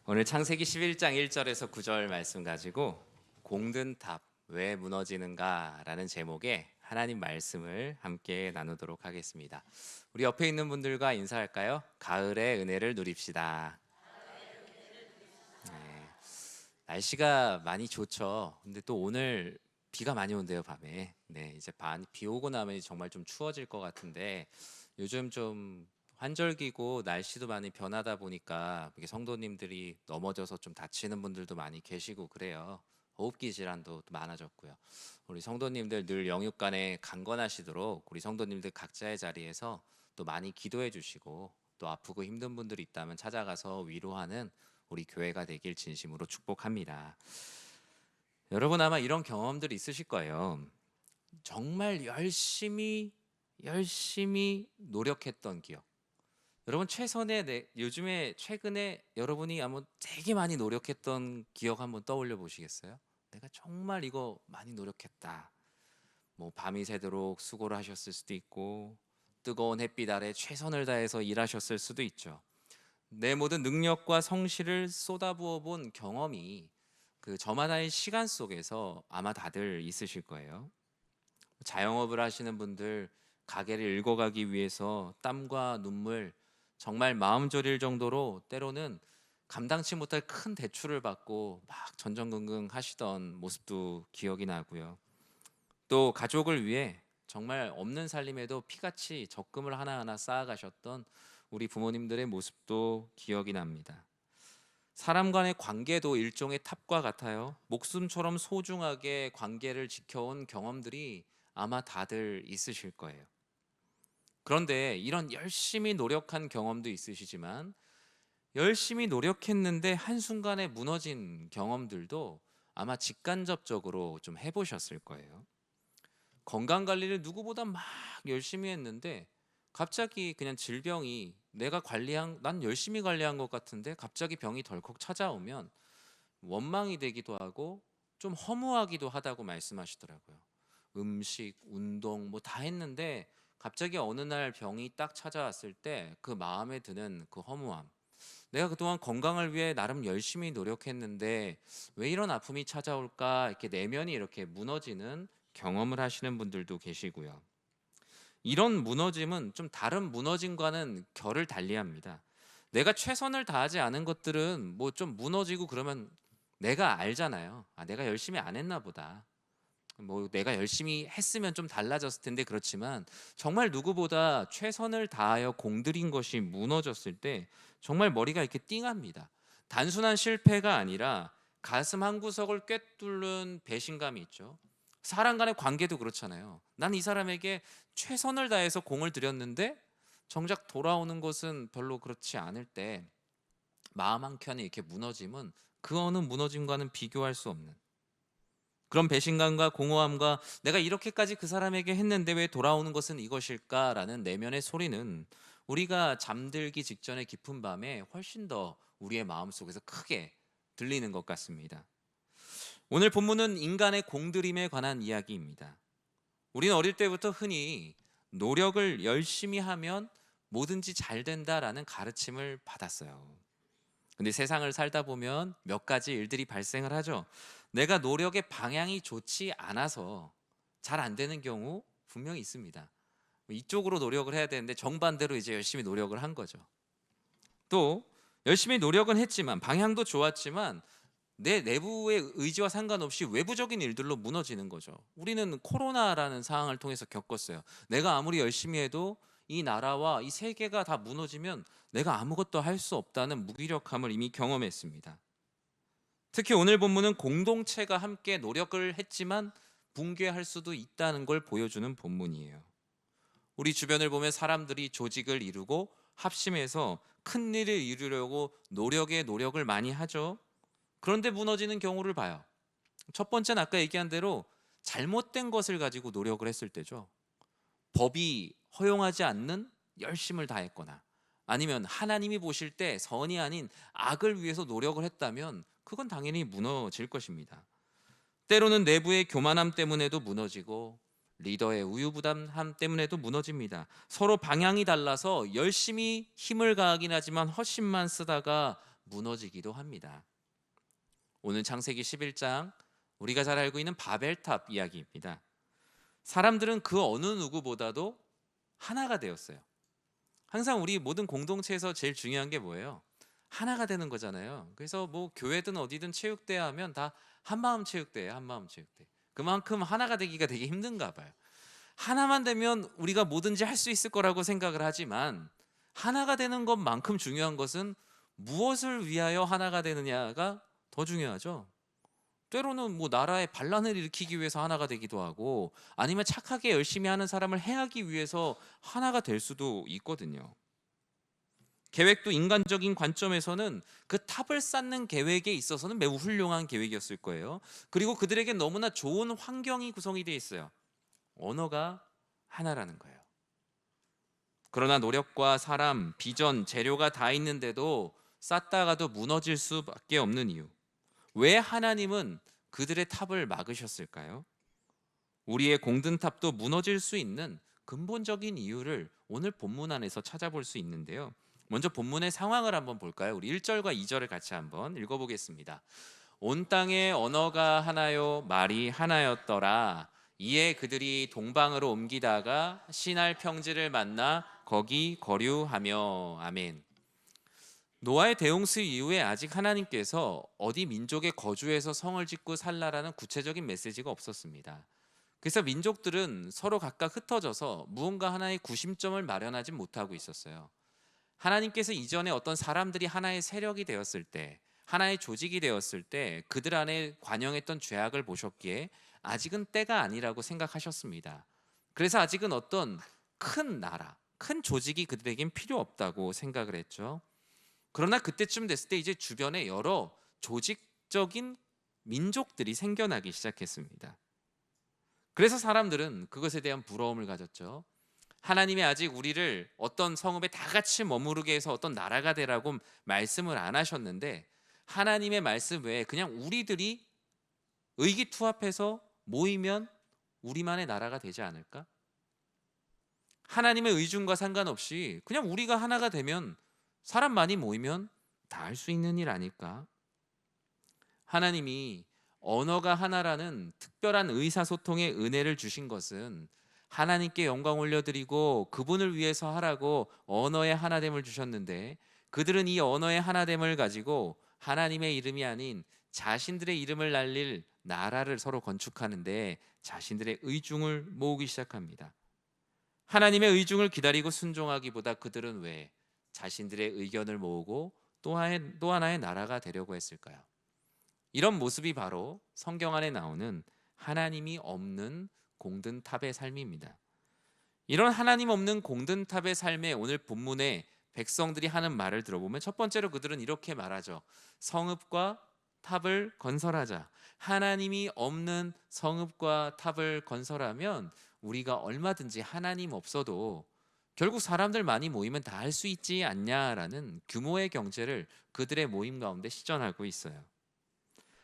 오늘 창세기 11장 1절에서 9절 말씀 가지고 공든 탑 왜 무너지는가라는 제목의 하나님 말씀을 함께 나누도록 하겠습니다. 우리 옆에 있는 분들과 인사할까요? 가을의 은혜를 누립시다. 네, 날씨가 많이 좋죠. 근데 또 오늘 비가 많이 온대요, 밤에. 네, 이제 비 오고 나면 정말 좀 추워질 것 같은데 요즘 좀 환절기고 날씨도 많이 변하다 보니까 이게 성도님들이 넘어져서 좀 다치는 분들도 많이 계시고 그래요. 호흡기 질환도 또 많아졌고요. 우리 성도님들 늘 영육간에 강건하시도록 우리 성도님들 각자의 자리에서 또 많이 기도해 주시고 또 아프고 힘든 분들이 있다면 찾아가서 위로하는 우리 교회가 되길 진심으로 축복합니다. 여러분 아마 이런 경험들이 있으실 거예요. 정말 열심히 노력했던 기억. 여러분 요즘에 최근에 여러분이 아마 되게 많이 노력했던 기억 한번 떠올려 보시겠어요? 내가 정말 이거 많이 노력했다. 뭐 밤이 새도록 수고를 하셨을 수도 있고 뜨거운 햇빛 아래 최선을 다해서 일하셨을 수도 있죠. 내 모든 능력과 성실을 쏟아부어 본 경험이 그 저마다의 시간 속에서 아마 다들 있으실 거예요. 자영업을 하시는 분들 가게를 읽어가기 위해서 땀과 눈물 정말 마음 졸일 정도로 때로는 감당치 못할 큰 대출을 받고 막 전전긍긍 하시던 모습도 기억이 나고요. 또 가족을 위해 정말 없는 살림에도 피같이 적금을 하나하나 쌓아가셨던 우리 부모님들의 모습도 기억이 납니다. 사람 간의 관계도 일종의 탑과 같아요. 목숨처럼 소중하게 관계를 지켜온 경험들이 아마 다들 있으실 거예요. 그런데 이런 열심히 노력한 경험도 있으시지만 열심히 노력했는데 한순간에 무너진 경험들도 아마 직간접적으로 좀 해보셨을 거예요. 건강 관리를 누구보다 막 열심히 했는데 갑자기 그냥 질병이 난 열심히 관리한 것 같은데 갑자기 병이 덜컥 찾아오면 원망이 되기도 하고 좀 허무하기도 하다고 말씀하시더라고요. 음식, 운동 뭐 다 했는데 갑자기 어느 날 병이 딱 찾아왔을 때 그 마음에 드는 그 허무함. 내가 그동안 건강을 위해 나름 열심히 노력했는데 왜 이런 아픔이 찾아올까? 이렇게 내면이 이렇게 무너지는 경험을 하시는 분들도 계시고요. 이런 무너짐은 좀 다른 무너짐과는 결을 달리합니다. 내가 최선을 다하지 않은 것들은 뭐 좀 무너지고 그러면 내가 알잖아요. 아, 내가 열심히 안 했나 보다. 뭐 내가 열심히 했으면 좀 달라졌을 텐데 그렇지만 정말 누구보다 최선을 다하여 공들인 것이 무너졌을 때 정말 머리가 이렇게 띵합니다. 단순한 실패가 아니라 가슴 한구석을 꿰뚫는 배신감이 있죠. 사람 간의 관계도 그렇잖아요. 난 이 사람에게 최선을 다해서 공을 들였는데 정작 돌아오는 것은 별로 그렇지 않을 때 마음 한켠이 이렇게 무너짐은 그 어느 무너짐과는 비교할 수 없는 그런 배신감과 공허함과 내가 이렇게까지 그 사람에게 했는데 왜 돌아오는 것은 이것일까라는 내면의 소리는 우리가 잠들기 직전의 깊은 밤에 훨씬 더 우리의 마음속에서 크게 들리는 것 같습니다. 오늘 본문은 인간의 공들임에 관한 이야기입니다. 우리는 어릴 때부터 흔히 노력을 열심히 하면 뭐든지 잘 된다라는 가르침을 받았어요. 근데 세상을 살다 보면 몇 가지 일들이 발생을 하죠. 내가 노력의 방향이 좋지 않아서 잘 안 되는 경우 분명히 있습니다. 이쪽으로 노력을 해야 되는데 정반대로 이제 열심히 노력을 한 거죠. 또 열심히 노력은 했지만 방향도 좋았지만 내 내부의 의지와 상관없이 외부적인 일들로 무너지는 거죠. 우리는 코로나라는 상황을 통해서 겪었어요. 내가 아무리 열심히 해도 이 나라와 이 세계가 다 무너지면 내가 아무것도 할 수 없다는 무기력함을 이미 경험했습니다. 특히 오늘 본문은 공동체가 함께 노력을 했지만 붕괴할 수도 있다는 걸 보여주는 본문이에요. 우리 주변을 보면 사람들이 조직을 이루고 합심해서 큰 일을 이루려고 노력을 많이 하죠. 그런데 무너지는 경우를 봐요. 첫 번째는 아까 얘기한 대로 잘못된 것을 가지고 노력을 했을 때죠. 법이 허용하지 않는 열심을 다했거나 아니면 하나님이 보실 때 선이 아닌 악을 위해서 노력을 했다면 그건 당연히 무너질 것입니다. 때로는 내부의 교만함 때문에도 무너지고 리더의 우유부단함 때문에도 무너집니다. 서로 방향이 달라서 열심히 힘을 가하긴 하지만 헛심만 쓰다가 무너지기도 합니다. 오늘 창세기 11장 우리가 잘 알고 있는 바벨탑 이야기입니다. 사람들은 그 어느 누구보다도 하나가 되었어요. 항상 우리 모든 공동체에서 제일 중요한 게 뭐예요? 하나가 되는 거잖아요. 그래서 뭐 교회든 어디든 체육대회 하면 다 한마음 체육대회, 한마음 체육대회. 그만큼 하나가 되기가 되게 힘든가 봐요. 하나만 되면 우리가 뭐든지 할 수 있을 거라고 생각을 하지만 하나가 되는 것만큼 중요한 것은 무엇을 위하여 하나가 되느냐가 더 중요하죠. 때로는 뭐 나라의 반란을 일으키기 위해서 하나가 되기도 하고 아니면 착하게 열심히 하는 사람을 해하기 위해서 하나가 될 수도 있거든요. 계획도 인간적인 관점에서는 그 탑을 쌓는 계획에 있어서는 매우 훌륭한 계획이었을 거예요. 그리고 그들에게 너무나 좋은 환경이 구성이 되어 있어요. 언어가 하나라는 거예요. 그러나 노력과 사람, 비전, 재료가 다 있는데도 쌓다가도 무너질 수밖에 없는 이유. 왜 하나님은 그들의 탑을 막으셨을까요? 우리의 공든탑도 무너질 수 있는 근본적인 이유를 오늘 본문 안에서 찾아볼 수 있는데요. 먼저 본문의 상황을 한번 볼까요? 우리 1절과 2절을 같이 한번 읽어보겠습니다. 온 땅의 언어가 하나요 말이 하나였더라. 이에 그들이 동방으로 옮기다가 시날 평지를 만나 거기 거류하며. 아멘. 노아의 대홍수 이후에 아직 하나님께서 어디 민족의 거주에서 성을 짓고 살라라는 구체적인 메시지가 없었습니다. 그래서 민족들은 서로 각각 흩어져서 무언가 하나의 구심점을 마련하지 못하고 있었어요. 하나님께서 이전에 어떤 사람들이 하나의 세력이 되었을 때, 하나의 조직이 되었을 때 그들 안에 관영했던 죄악을 보셨기에 아직은 때가 아니라고 생각하셨습니다. 그래서 아직은 어떤 큰 나라, 큰 조직이 그들에겐 필요 없다고 생각을 했죠. 그러나 그때쯤 됐을 때 이제 주변에 여러 조직적인 민족들이 생겨나기 시작했습니다. 그래서 사람들은 그것에 대한 부러움을 가졌죠. 하나님이 아직 우리를 어떤 성읍에 다 같이 머무르게 해서 어떤 나라가 되라고 말씀을 안 하셨는데 하나님의 말씀 외에 그냥 우리들이 의기투합해서 모이면 우리만의 나라가 되지 않을까? 하나님의 의중과 상관없이 그냥 우리가 하나가 되면 사람 많이 모이면 다 할 수 있는 일 아닐까? 하나님이 언어가 하나라는 특별한 의사소통의 은혜를 주신 것은 하나님께 영광 올려드리고 그분을 위해서 하라고 언어의 하나됨을 주셨는데 그들은 이 언어의 하나됨을 가지고 하나님의 이름이 아닌 자신들의 이름을 날릴 나라를 서로 건축하는데 자신들의 의중을 모으기 시작합니다. 하나님의 의중을 기다리고 순종하기보다 그들은 왜 자신들의 의견을 모으고 또 하나의 나라가 되려고 했을까요? 이런 모습이 바로 성경 안에 나오는 하나님이 없는 공든탑의 삶입니다. 이런 하나님 없는 공든탑의 삶에 오늘 본문에 백성들이 하는 말을 들어보면 첫 번째로 그들은 이렇게 말하죠. 성읍과 탑을 건설하자. 하나님이 없는 성읍과 탑을 건설하면 우리가 얼마든지 하나님 없어도 결국 사람들 많이 모이면 다 할 수 있지 않냐라는 규모의 경제를 그들의 모임 가운데 시전하고 있어요.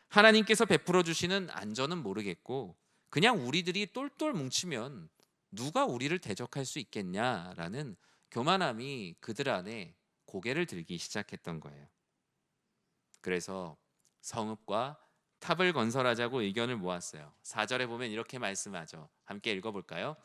하나님께서 베풀어 주시는 안전은 모르겠고 그냥 우리들이 똘똘 뭉치면 누가 우리를 대적할 수 있겠냐라는 교만함이 그들 안에 고개를 들기 시작했던 거예요. 그래서 성읍과 탑을 건설하자고 의견을 모았어요. 4절에 보면 이렇게 말씀하죠. 함께 읽어볼까요?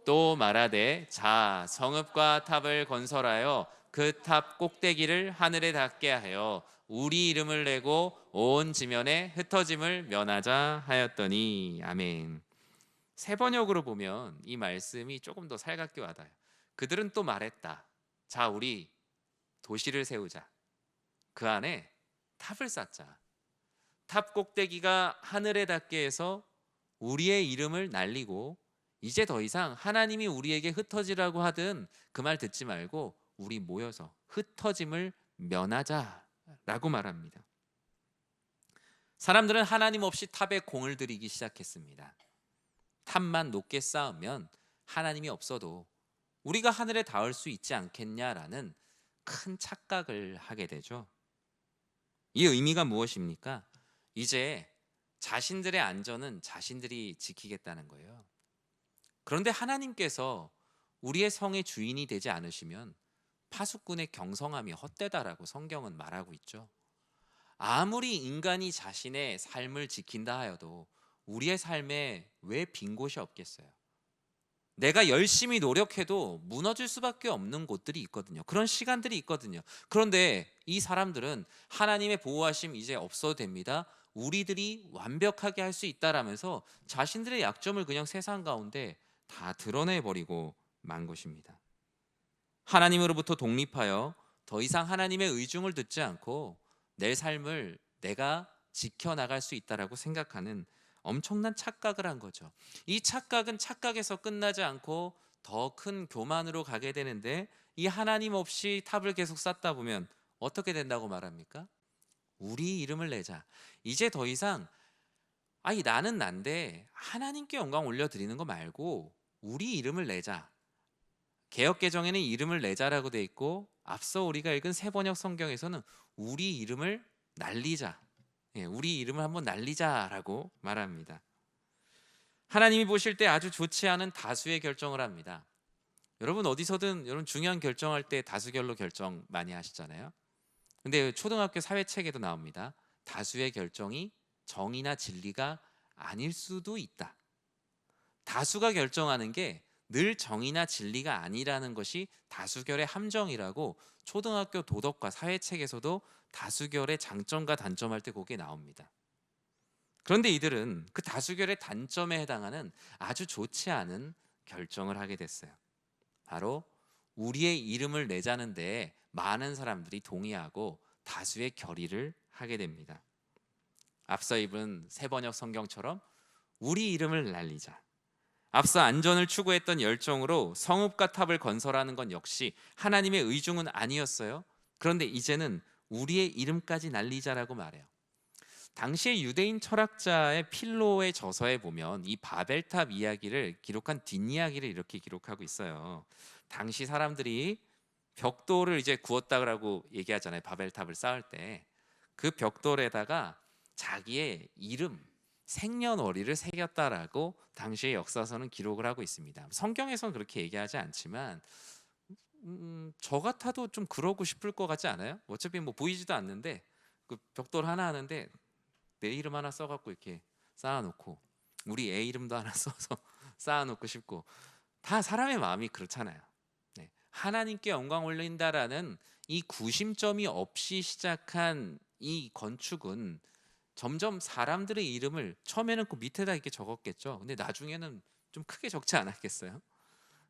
또 말하되 자 성읍과 탑을 건설하여 그 탑 꼭대기를 하늘에 닿게 하여 우리 이름을 내고 온 지면에 흩어짐을 면하자 하였더니. 아멘. 세 번역으로 보면 이 말씀이 조금 더 살갑게 와닿아요. 그들은 또 말했다. 자 우리 도시를 세우자. 그 안에 탑을 쌓자. 탑 꼭대기가 하늘에 닿게 해서 우리의 이름을 날리고 이제 더 이상 하나님이 우리에게 흩어지라고 하든 그 말 듣지 말고 우리 모여서 흩어짐을 면하자라고 말합니다. 사람들은 하나님 없이 탑에 공을 들이기 시작했습니다. 탑만 높게 쌓으면 하나님이 없어도 우리가 하늘에 닿을 수 있지 않겠냐라는 큰 착각을 하게 되죠. 이 의미가 무엇입니까? 이제 자신들의 안전은 자신들이 지키겠다는 거예요. 그런데 하나님께서 우리의 성의 주인이 되지 않으시면 파수꾼의 경성함이 헛되다라고 성경은 말하고 있죠. 아무리 인간이 자신의 삶을 지킨다 하여도 우리의 삶에 왜 빈 곳이 없겠어요? 내가 열심히 노력해도 무너질 수밖에 없는 곳들이 있거든요. 그런 시간들이 있거든요. 그런데 이 사람들은 하나님의 보호하심 이제 없어도 됩니다. 우리들이 완벽하게 할 수 있다라면서 자신들의 약점을 그냥 세상 가운데 다 드러내 버리고 만 것입니다. 하나님으로부터 독립하여 더 이상 하나님의 의중을 듣지 않고 내 삶을 내가 지켜나갈 수 있다라고 생각하는 엄청난 착각을 한 거죠. 이 착각은 착각에서 끝나지 않고 더 큰 교만으로 가게 되는데, 이 하나님 없이 탑을 계속 쌓다 보면 어떻게 된다고 말합니까? 우리 이름을 내자. 이제 더 이상 아니 나는 난데 하나님께 영광 올려드리는 거 말고 우리 이름을 내자. 개역 개정에는 이름을 내자라고 돼 있고, 앞서 우리가 읽은 새번역 성경에서는 우리 이름을 날리자. 예, 우리 이름을 한번 날리자라고 말합니다. 하나님이 보실 때 아주 좋지 않은 다수의 결정을 합니다. 여러분 어디서든 여러분 중요한 결정할 때 다수결로 결정 많이 하시잖아요. 근데 초등학교 사회책에도 나옵니다. 다수의 결정이 정의나 진리가 아닐 수도 있다. 다수가 결정하는 게 늘 정의나 진리가 아니라는 것이 다수결의 함정이라고 초등학교 도덕과 사회책에서도 다수결의 장점과 단점할 때 그게 나옵니다. 그런데 이들은 그 다수결의 단점에 해당하는 아주 좋지 않은 결정을 하게 됐어요. 바로 우리의 이름을 내자는데 많은 사람들이 동의하고 다수의 결의를 하게 됩니다. 앞서 입은 새번역 성경처럼 우리 이름을 날리자. 앞서 안전을 추구했던 열정으로 성읍과 탑을 건설하는 건 역시 하나님의 의중은 아니었어요. 그런데 이제는 우리의 이름까지 날리자라고 말해요. 당시의 유대인 철학자의 필로의 저서에 보면 이 바벨탑 이야기를 기록한 뒷이야기를 이렇게 기록하고 있어요. 당시 사람들이 벽돌을 이제 구웠다고 얘기하잖아요. 바벨탑을 쌓을 때 그 벽돌에다가 자기의 이름, 생년월일을 새겼다라고 당시의 역사서는 기록을 하고 있습니다. 성경에서는 그렇게 얘기하지 않지만 저 같아도 좀 그러고 싶을 것 같지 않아요? 어차피 뭐 보이지도 않는데 그 벽돌 하나 하는데 내 이름 하나 써갖고 이렇게 쌓아놓고 우리 애 이름도 하나 써서 쌓아놓고 싶고, 다 사람의 마음이 그렇잖아요. 네. 하나님께 영광 올린다라는 이 구심점이 없이 시작한 이 건축은 점점 사람들의 이름을 처음에는 그 밑에다 이렇게 적었겠죠. 근데 나중에는 좀 크게 적지 않았겠어요?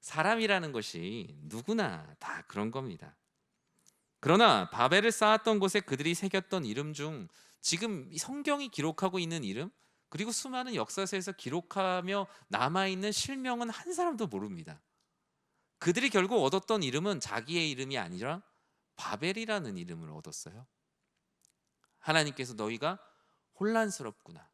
사람이라는 것이 누구나 다 그런 겁니다. 그러나 바벨을 쌓았던 곳에 그들이 새겼던 이름 중 지금 성경이 기록하고 있는 이름, 그리고 수많은 역사서에서 기록하며 남아있는 실명은 한 사람도 모릅니다. 그들이 결국 얻었던 이름은 자기의 이름이 아니라 바벨이라는 이름을 얻었어요. 하나님께서 너희가 혼란스럽구나,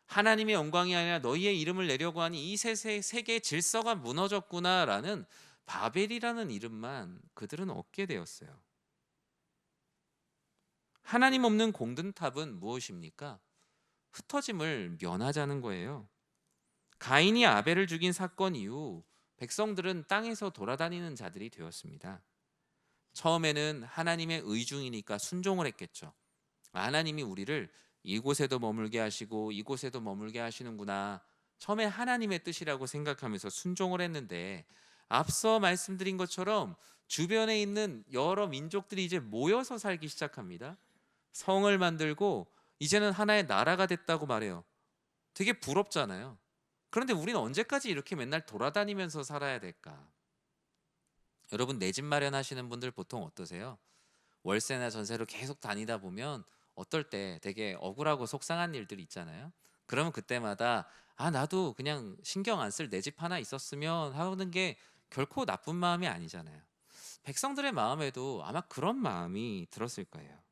하나님의 영광이 아니라 너희의 이름을 내려고 하니 이 세계의 질서가 무너졌구나라는 바벨이라는 이름만 그들은 얻게 되었어요. 하나님 없는 공든탑은 무엇입니까? 흩어짐을 면하자는 거예요. 가인이 아벨을 죽인 사건 이후 백성들은 땅에서 돌아다니는 자들이 되었습니다. 처음에는 하나님의 의중이니까 순종을 했겠죠. 하나님이 우리를 이곳에도 머물게 하시고 이곳에도 머물게 하시는구나, 처음에 하나님의 뜻이라고 생각하면서 순종을 했는데, 앞서 말씀드린 것처럼 주변에 있는 여러 민족들이 이제 모여서 살기 시작합니다. 성을 만들고 이제는 하나의 나라가 됐다고 말해요. 되게 부럽잖아요. 그런데 우리는 언제까지 이렇게 맨날 돌아다니면서 살아야 될까? 여러분 내 집 마련하시는 분들 보통 어떠세요? 월세나 전세로 계속 다니다 보면 어떨 때 되게 억울하고 속상한 일들이 있잖아요. 그러면 그때마다 나도 그냥 신경 안 쓸 내 집 하나 있었으면 하는 게 결코 나쁜 마음이 아니잖아요. 백성들의 마음에도 아마 그런 마음이 들었을 거예요.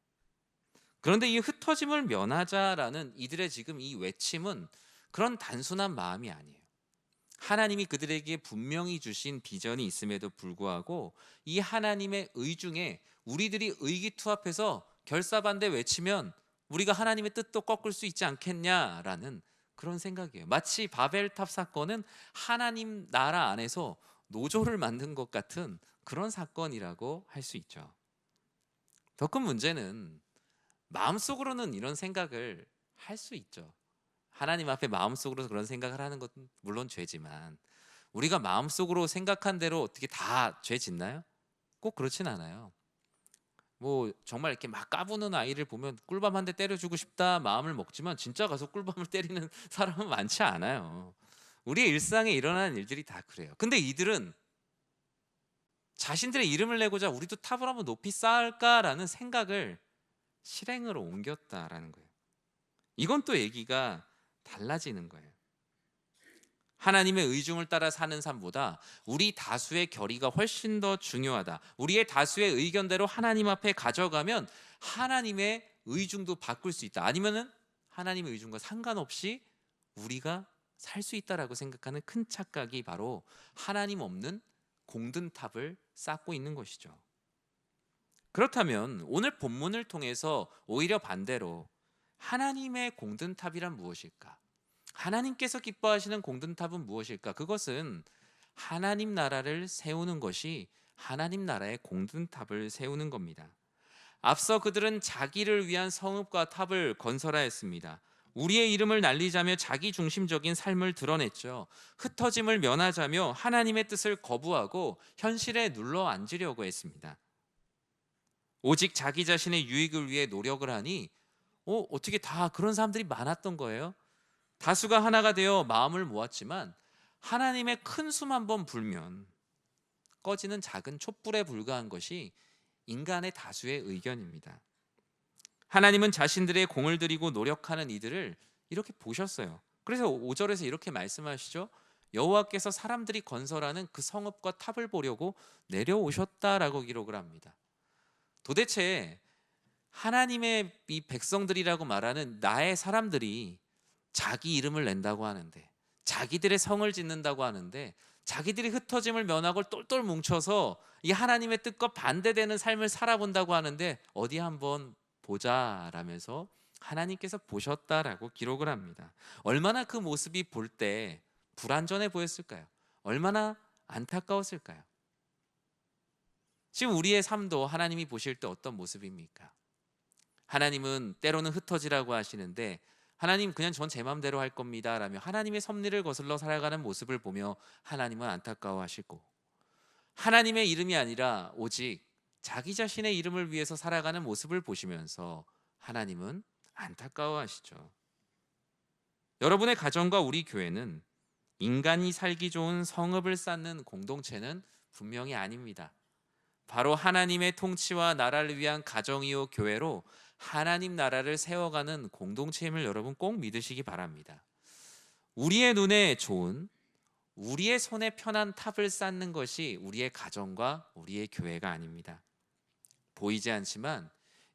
그런데 이 흩어짐을 면하자라는 이들의 지금 이 외침은 그런 단순한 마음이 아니에요. 하나님이 그들에게 분명히 주신 비전이 있음에도 불구하고 이 하나님의 의중에 우리들이 의기투합해서 결사반대 외치면 우리가 하나님의 뜻도 꺾을 수 있지 않겠냐라는 그런 생각이에요. 마치 바벨탑 사건은 하나님 나라 안에서 노조를 만든 것 같은 그런 사건이라고 할 수 있죠. 더 큰 문제는 마음속으로는 이런 생각을 할 수 있죠. 하나님 앞에 마음속으로 그런 생각을 하는 것은 물론 죄지만, 우리가 마음속으로 생각한 대로 어떻게 다 죄 짓나요? 꼭 그렇진 않아요. 뭐 정말 이렇게 막 까부는 아이를 보면 꿀밤 한 대 때려주고 싶다 마음을 먹지만, 진짜 가서 꿀밤을 때리는 사람은 많지 않아요. 우리의 일상에 일어나는 일들이 다 그래요. 근데 이들은 자신들의 이름을 내고자 우리도 탑을 한번 높이 쌓을까라는 생각을 실행으로 옮겼다라는 거예요. 이건 또 얘기가 달라지는 거예요. 하나님의 의중을 따라 사는 삶보다 우리 다수의 결의가 훨씬 더 중요하다. 우리의 다수의 의견대로 하나님 앞에 가져가면 하나님의 의중도 바꿀 수 있다. 아니면은 하나님의 의중과 상관없이 우리가 살 수 있다라고 생각하는 큰 착각이 바로 하나님 없는 공든 탑을 쌓고 있는 것이죠. 그렇다면 오늘 본문을 통해서 오히려 반대로 하나님의 공든 탑이란 무엇일까? 하나님께서 기뻐하시는 공든탑은 무엇일까? 그것은 하나님 나라를 세우는 것이 하나님 나라의 공든탑을 세우는 겁니다. 앞서 그들은 자기를 위한 성읍과 탑을 건설하였습니다. 우리의 이름을 날리자며 자기 중심적인 삶을 드러냈죠. 흩어짐을 면하자며 하나님의 뜻을 거부하고 현실에 눌러 앉으려고 했습니다. 오직 자기 자신의 유익을 위해 노력을 하니 어떻게 다 그런 사람들이 많았던 거예요? 다수가 하나가 되어 마음을 모았지만 하나님의 큰 숨 한 번 불면 꺼지는 작은 촛불에 불과한 것이 인간의 다수의 의견입니다. 하나님은 자신들의 공을 들이고 노력하는 이들을 이렇게 보셨어요. 그래서 5절에서 이렇게 말씀하시죠. 여호와께서 사람들이 건설하는 그 성읍과 탑을 보려고 내려오셨다라고 기록을 합니다. 도대체 하나님의 이 백성들이라고 말하는 나의 사람들이 자기 이름을 낸다고 하는데, 자기들의 성을 짓는다고 하는데, 자기들이 흩어짐을 면하고 똘똘 뭉쳐서 이 하나님의 뜻과 반대되는 삶을 살아본다고 하는데 어디 한번 보자라면서 하나님께서 보셨다라고 기록을 합니다. 얼마나 그 모습이 볼 때 불완전해 보였을까요? 얼마나 안타까웠을까요? 지금 우리의 삶도 하나님이 보실 때 어떤 모습입니까? 하나님은 때로는 흩어지라고 하시는데, 하나님 그냥 전 제 마음대로 할 겁니다 라며 하나님의 섭리를 거슬러 살아가는 모습을 보며 하나님은 안타까워하시고, 하나님의 이름이 아니라 오직 자기 자신의 이름을 위해서 살아가는 모습을 보시면서 하나님은 안타까워하시죠. 여러분의 가정과 우리 교회는 인간이 살기 좋은 성읍을 쌓는 공동체는 분명히 아닙니다. 바로 하나님의 통치와 나라를 위한 가정이요 교회로 하나님 나라를 세워가는 공동체임을 여러분 꼭 믿으시기 바랍니다. 우리의 눈에 좋은, 우리의 손에 편한 탑을 쌓는 것이 우리의 가정과 우리의 교회가 아닙니다. 보이지 않지만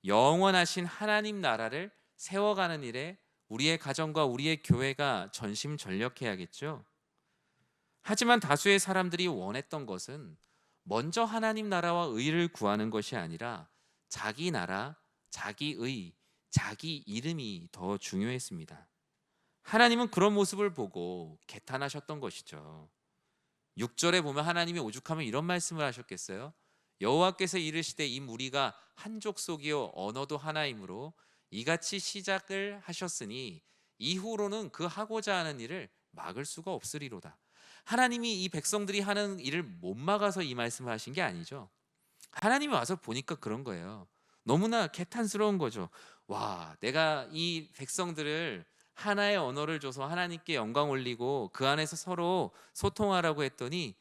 영원하신 하나님 나라를 세워가는 일에 우리의 가정과 우리의 교회가 전심전력해야겠죠. 하지만 다수의 사람들이 원했던 것은 먼저 하나님 나라와 의를 구하는 것이 아니라 자기 나라, 자기 의, 자기 이름이 더 중요했습니다. 하나님은 그런 모습을 보고 개탄하셨던 것이죠. 6절에 보면 하나님이 오죽하면 이런 말씀을 하셨겠어요? 여호와께서 이르시되 이 무리가 한 족속이요 언어도 하나이므로 이같이 시작을 하셨으니 이후로는 그 하고자 하는 일을 막을 수가 없으리로다. 하나님이 이 백성들이 하는 일을 못 막아서 이 말씀을 하신 게 아니죠. 하나님이 와서 보니까 그런 거예요. 너무나 개탄스러운 거죠. 와, 내가 이 백성들을 하나의 언어를 줘서 하나님께 영광 올리고 그 안에서 서로 소통하라고 했더니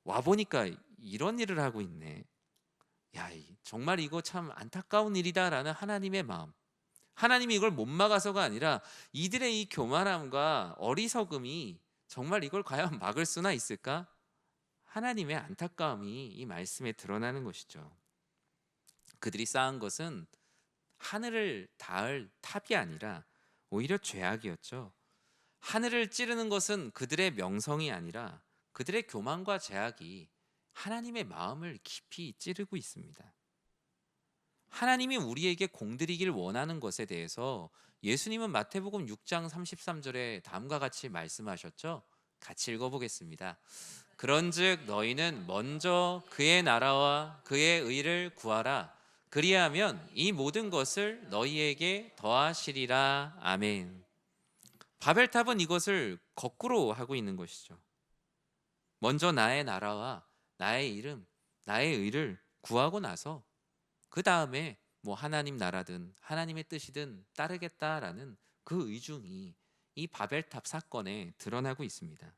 와 보니까 이런 일을 하고 있네. 야, 정말 이거 참 안타까운 일이다라는 하나님의 마음. 하나님이 이걸 못 막아서가 아니라 이들의 이 교만함과 어리석음이 정말 이걸 과연 막을 수나 있을까? 하나님의 안타까움이 이 말씀에 드러나는 것이죠. 그들이 쌓은 것은 하늘을 닿을 탑이 아니라 오히려 죄악이었죠. 하늘을 찌르는 것은 그들의 명성이 아니라 그들의 교만과 제약이 하나님의 마음을 깊이 찌르고 있습니다. 하나님이 우리에게 공들이길 원하는 것에 대해서 예수님은 마태복음 6장 33절에 다음과 같이 말씀하셨죠. 같이 읽어보겠습니다. 그런즉 너희는 먼저 그의 나라와 그의 의를 구하라. 그리하면 이 모든 것을 너희에게 더하시리라. 아멘. 바벨탑은 이것을 거꾸로 하고 있는 것이죠. 먼저 나의 나라와 나의 이름, 나의 의를 구하고 나서 그 다음에 뭐 하나님 나라든 하나님의 뜻이든 따르겠다라는 그 의중이 이 바벨탑 사건에 드러나고 있습니다.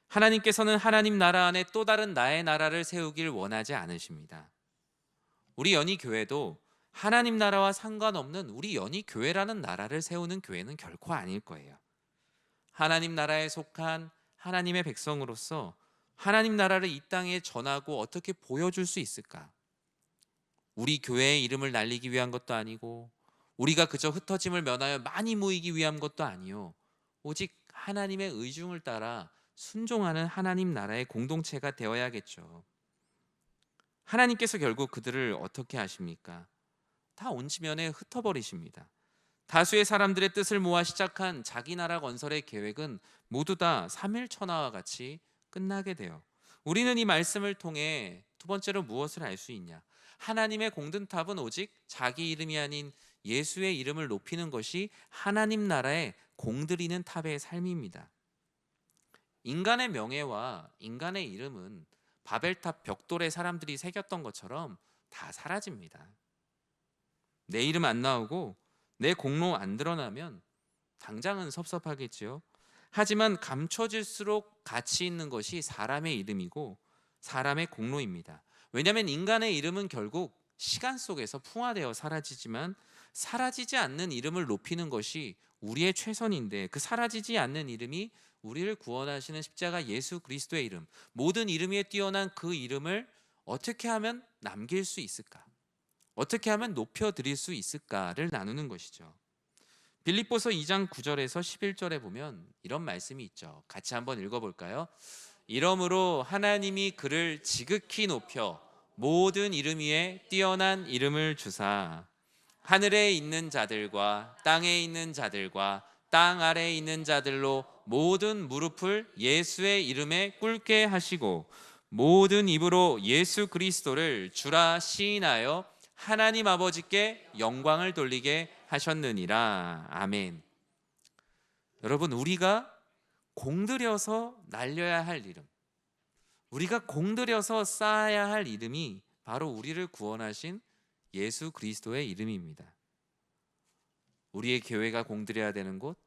하나님께서는 하나님 나라 안에 또 다른 나의 나라를 세우길 원하지 않으십니다. 우리 연희교회도 하나님 나라와 상관없는 우리 연희교회라는 나라를 세우는 교회는 결코 아닐 거예요. 하나님 나라에 속한 하나님의 백성으로서 하나님 나라를 이 땅에 전하고 어떻게 보여줄 수 있을까? 우리 교회의 이름을 날리기 위한 것도 아니고 우리가 그저 흩어짐을 면하여 많이 모이기 위한 것도 아니요, 오직 하나님의 의중을 따라 순종하는 하나님 나라의 공동체가 되어야겠죠. 하나님께서 결국 그들을 어떻게 하십니까? 다 온지면에 흩어버리십니다. 다수의 사람들의 뜻을 모아 시작한 자기 나라 건설의 계획은 모두 다 삼일천하와 같이 끝나게 돼요. 우리는 이 말씀을 통해 두 번째로 무엇을 알 수 있냐? 하나님의 공든탑은 오직 자기 이름이 아닌 예수의 이름을 높이는 것이 하나님 나라의 공들이는 탑의 삶입니다. 인간의 명예와 인간의 이름은 바벨탑 벽돌에 사람들이 새겼던 것처럼 다 사라집니다. 내 이름 안 나오고 내 공로 안 드러나면 당장은 섭섭하겠지요. 하지만 감춰질수록 가치 있는 것이 사람의 이름이고 사람의 공로입니다. 왜냐하면 인간의 이름은 결국 시간 속에서 풍화되어 사라지지만 사라지지 않는 이름을 높이는 것이 우리의 최선인데, 그 사라지지 않는 이름이 우리를 구원하시는 십자가 예수 그리스도의 이름, 모든 이름 위에 뛰어난 그 이름을 어떻게 하면 남길 수 있을까? 어떻게 하면 높여드릴 수 있을까를 나누는 것이죠. 빌립보서 2장 9절에서 11절에 보면 이런 말씀이 있죠. 같이 한번 읽어볼까요? 이러므로 하나님이 그를 지극히 높여 모든 이름 위에 뛰어난 이름을 주사 하늘에 있는 자들과 땅에 있는 자들과 땅 아래에 있는 자들로 모든 무릎을 예수의 이름에 꿇게 하시고 모든 입으로 예수 그리스도를 주라 시인하여 하나님 아버지께 영광을 돌리게 하셨느니라. 아멘. 여러분, 우리가 공들여서 날려야 할 이름, 우리가 공들여서 쌓아야 할 이름이 바로 우리를 구원하신 예수 그리스도의 이름입니다. 우리의 교회가 공들여야 되는 곳,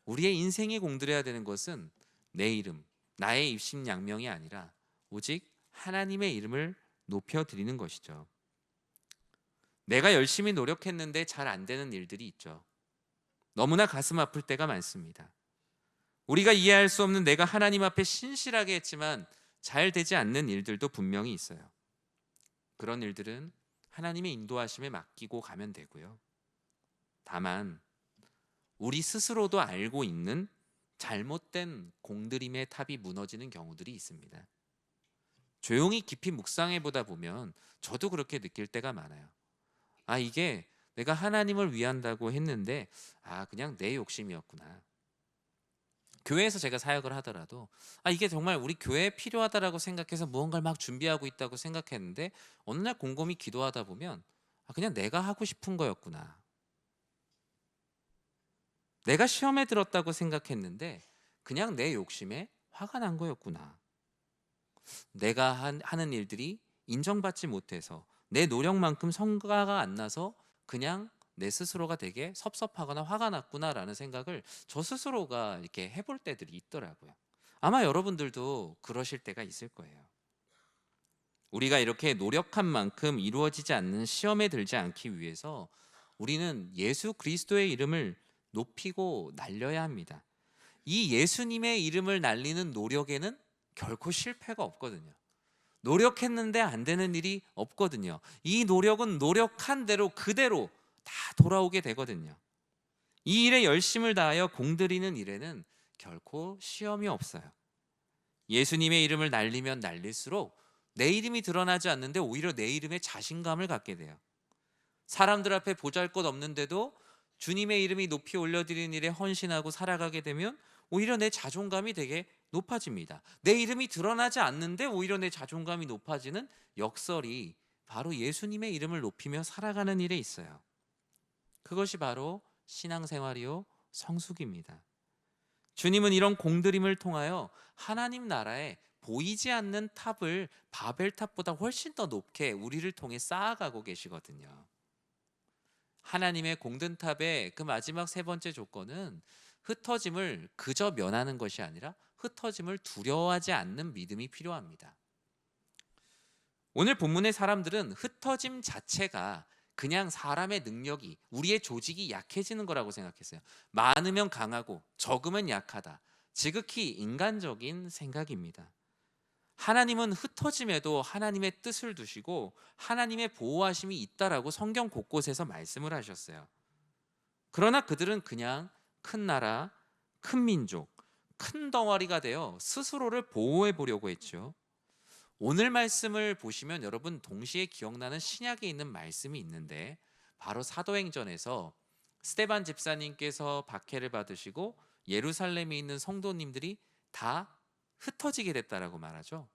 우리의 인생이 공들여야 되는 것은 내 이름, 나의 입심양명이 아니라 오직 하나님의 이름을 높여드리는 것이죠. 내가 열심히 노력했는데 잘 안 되는 일들이 있죠. 너무나 가슴 아플 때가 많습니다. 우리가 이해할 수 없는 내가 하나님 앞에 신실하게 했지만 잘 되지 않는 일들도 분명히 있어요. 그런 일들은 하나님의 인도하심에 맡기고 가면 되고요. 다만 우리 스스로도 알고 있는 잘못된 공들임의 탑이 무너지는 경우들이 있습니다. 조용히 깊이 묵상해 보다 보면 저도 그렇게 느낄 때가 많아요. 이게 내가 하나님을 위한다고 했는데 그냥 내 욕심이었구나. 교회에서 제가 사역을 하더라도 이게 정말 우리 교회에 필요하다라고 생각해서 무언가를 막 준비하고 있다고 생각했는데 어느 날 곰곰이 기도하다 보면 그냥 내가 하고 싶은 거였구나. 내가 시험에 들었다고 생각했는데 그냥 내 욕심에 화가 난 거였구나. 내가 하는 일들이 인정받지 못해서 내 노력만큼 성과가 안 나서 그냥 내 스스로가 되게 섭섭하거나 화가 났구나라는 생각을 저 스스로가 이렇게 해볼 때들이 있더라고요. 아마 여러분들도 그러실 때가 있을 거예요. 우리가 이렇게 노력한 만큼 이루어지지 않는 시험에 들지 않기 위해서 우리는 예수 그리스도의 이름을 높이고 날려야 합니다. 이 예수님의 이름을 날리는 노력에는 결코 실패가 없거든요. 노력했는데 안 되는 일이 없거든요. 이 노력은 노력한 대로 그대로 다 돌아오게 되거든요. 이 일에 열심을 다하여 공들이는 일에는 결코 시험이 없어요. 예수님의 이름을 날리면 날릴수록 내 이름이 드러나지 않는데 오히려 내 이름에 자신감을 갖게 돼요. 사람들 앞에 보잘것없는데도 주님의 이름이 높이 올려드리는 일에 헌신하고 살아가게 되면 오히려 내 자존감이 되게 높아집니다. 내 이름이 드러나지 않는데 오히려 내 자존감이 높아지는 역설이 바로 예수님의 이름을 높이며 살아가는 일에 있어요. 그것이 바로 신앙생활이요 성숙입니다. 주님은 이런 공들임을 통하여 하나님 나라에 보이지 않는 탑을 바벨탑보다 훨씬 더 높게 우리를 통해 쌓아가고 계시거든요. 하나님의 공든 탑의 그 마지막 세 번째 조건은 흩어짐을 그저 면하는 것이 아니라 흩어짐을 두려워하지 않는 믿음이 필요합니다. 오늘 본문의 사람들은 흩어짐 자체가 그냥 사람의 능력이, 우리의 조직이 약해지는 거라고 생각했어요. 많으면 강하고 적으면 약하다. 지극히 인간적인 생각입니다. 하나님은 흩어짐에도 하나님의 뜻을 두시고 하나님의 보호하심이 있다라고 성경 곳곳에서 말씀을 하셨어요. 그러나 그들은 그냥 큰 나라, 큰 민족, 큰 덩어리가 되어 스스로를 보호해 보려고 했죠. 오늘 말씀을 보시면 여러분 동시에 기억나는 신약에 있는 말씀이 있는데, 바로 사도행전에서 스데반 집사님께서 박해를 받으시고 예루살렘에 있는 성도님들이 다 흩어지게 됐다라고 말하죠.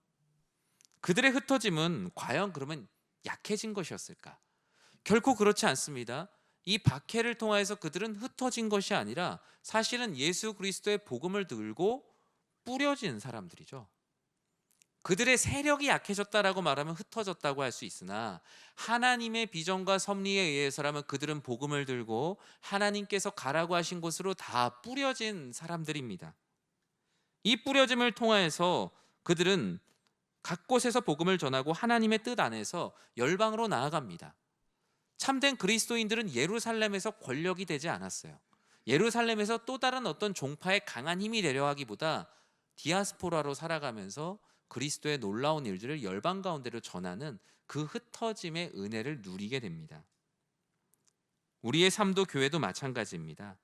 그들의 흩어짐은 과연 그러면 약해진 것이었을까? 결코 그렇지 않습니다. 이 박해를 통하여서 그들은 흩어진 것이 아니라 사실은 예수 그리스도의 복음을 들고 뿌려진 사람들이죠. 그들의 세력이 약해졌다라고 말하면 흩어졌다고 할 수 있으나, 하나님의 비전과 섭리에 의해서라면 그들은 복음을 들고 하나님께서 가라고 하신 곳으로 다 뿌려진 사람들입니다. 이 뿌려짐을 통하여서 그들은 각 곳에서 복음을 전하고 하나님의 뜻 안에서 열방으로 나아갑니다. 참된 그리스도인들은 예루살렘에서 권력이 되지 않았어요. 예루살렘에서 또 다른 어떤 종파의 강한 힘이 되려 하기보다 디아스포라로 살아가면서 그리스도의 놀라운 일들을 열방 가운데로 전하는 그 흩어짐의 은혜를 누리게 됩니다. 우리의 삶도 교회도 마찬가지입니다.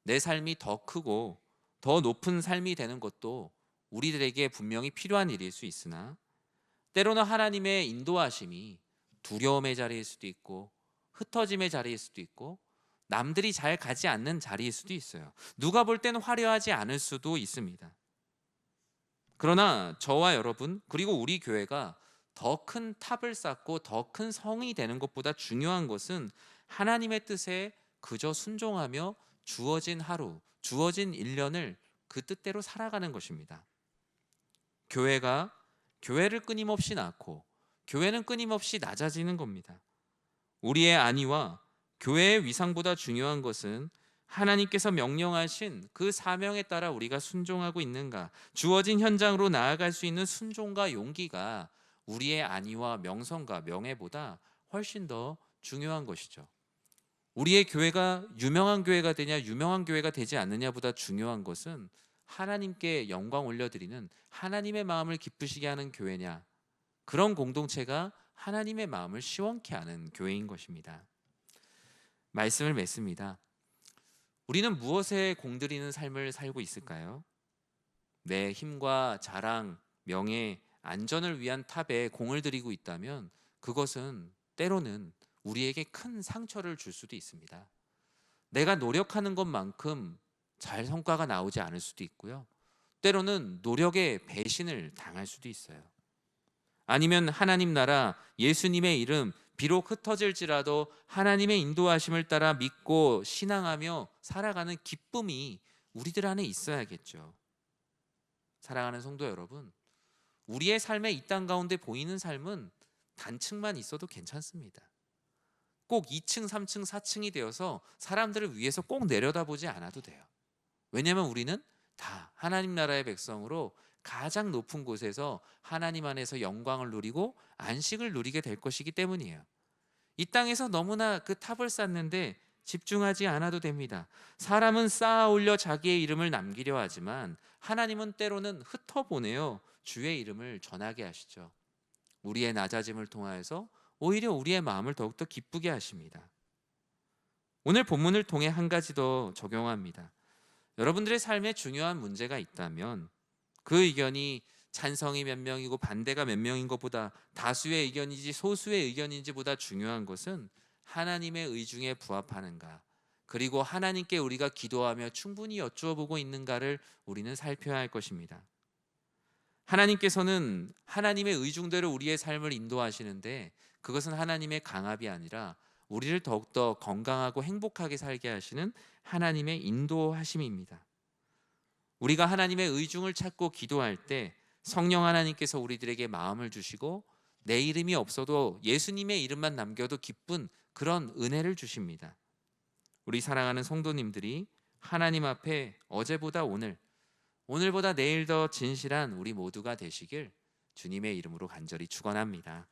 내 삶이 더 크고 더 높은 삶이 되는 것도 우리들에게 분명히 필요한 일일 수 있으나, 때로는 하나님의 인도하심이 두려움의 자리일 수도 있고 흩어짐의 자리일 수도 있고 남들이 잘 가지 않는 자리일 수도 있어요. 누가 볼 때는 화려하지 않을 수도 있습니다. 그러나 저와 여러분 그리고 우리 교회가 더 큰 탑을 쌓고 더 큰 성이 되는 것보다 중요한 것은 하나님의 뜻에 그저 순종하며 주어진 하루, 주어진 1년을 그 뜻대로 살아가는 것입니다. 교회가 교회를 끊임없이 낳고 교회는 끊임없이 낮아지는 겁니다. 우리의 안위와 교회의 위상보다 중요한 것은 하나님께서 명령하신 그 사명에 따라 우리가 순종하고 있는가, 주어진 현장으로 나아갈 수 있는 순종과 용기가 우리의 안위와 명성과 명예보다 훨씬 더 중요한 것이죠. 우리의 교회가 유명한 교회가 되냐 유명한 교회가 되지 않느냐보다 중요한 것은 하나님께 영광 올려드리는, 하나님의 마음을 기쁘시게 하는 교회냐, 그런 공동체가 하나님의 마음을 시원케 하는 교회인 것입니다. 말씀을 맺습니다. 우리는 무엇에 공들이는 삶을 살고 있을까요? 내 힘과 자랑, 명예, 안전을 위한 탑에 공을 들이고 있다면 그것은 때로는 우리에게 큰 상처를 줄 수도 있습니다. 내가 노력하는 것만큼 잘 성과가 나오지 않을 수도 있고요. 때로는 노력에 배신을 당할 수도 있어요. 아니면 하나님 나라, 예수님의 이름 비록 흩어질지라도 하나님의 인도하심을 따라 믿고 신앙하며 살아가는 기쁨이 우리들 안에 있어야겠죠. 사랑하는 성도 여러분, 우리의 삶의 이 땅 가운데 보이는 삶은 단층만 있어도 괜찮습니다. 꼭 2층, 3층, 4층이 되어서 사람들을 위해서 꼭 내려다보지 않아도 돼요. 왜냐하면 우리는 다 하나님 나라의 백성으로 가장 높은 곳에서 하나님 안에서 영광을 누리고 안식을 누리게 될 것이기 때문이에요. 이 땅에서 너무나 그 탑을 쌓는데 집중하지 않아도 됩니다. 사람은 쌓아 올려 자기의 이름을 남기려 하지만 하나님은 때로는 흩어보내어 주의 이름을 전하게 하시죠. 우리의 낮아짐을 통하여서 오히려 우리의 마음을 더욱더 기쁘게 하십니다. 오늘 본문을 통해 한 가지 더 적용합니다. 여러분들의 삶에 중요한 문제가 있다면 그 의견이 찬성이 몇 명이고 반대가 몇 명인 것보다 다수의 의견인지 소수의 의견인지보다 중요한 것은 하나님의 의중에 부합하는가, 그리고 하나님께 우리가 기도하며 충분히 여쭈어보고 있는가를 우리는 살펴야 할 것입니다. 하나님께서는 하나님의 의중대로 우리의 삶을 인도하시는데 그것은 하나님의 강압이 아니라 우리를 더욱더 건강하고 행복하게 살게 하시는 하나님의 인도하심입니다. 우리가 하나님의 의중을 찾고 기도할 때 성령 하나님께서 우리들에게 마음을 주시고 내 이름이 없어도 예수님의 이름만 남겨도 기쁜 그런 은혜를 주십니다. 우리 사랑하는 성도님들이 하나님 앞에 어제보다 오늘, 오늘보다 내일 더 진실한 우리 모두가 되시길 주님의 이름으로 간절히 축원합니다.